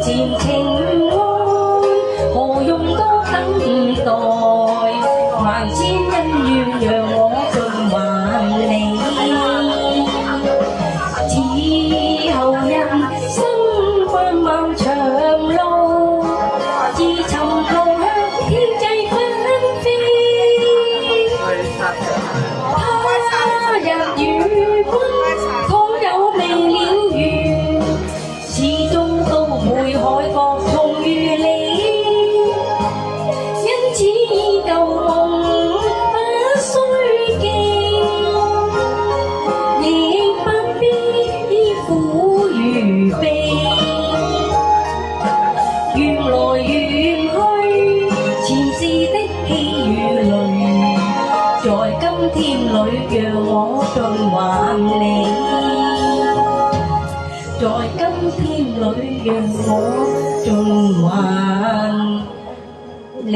漸情愛，何用多等待？萬千恩怨讓我盡還你。此後人生漫漫長路，自尋路向天際紛飛。他日與君倘有未了緣，始終到會海角重遇你。因此舊夢不須記，亦不必苦與悲。緣來緣去，前世的喜與淚，在今天裏讓我盡還你。在今天裏讓我盡還你。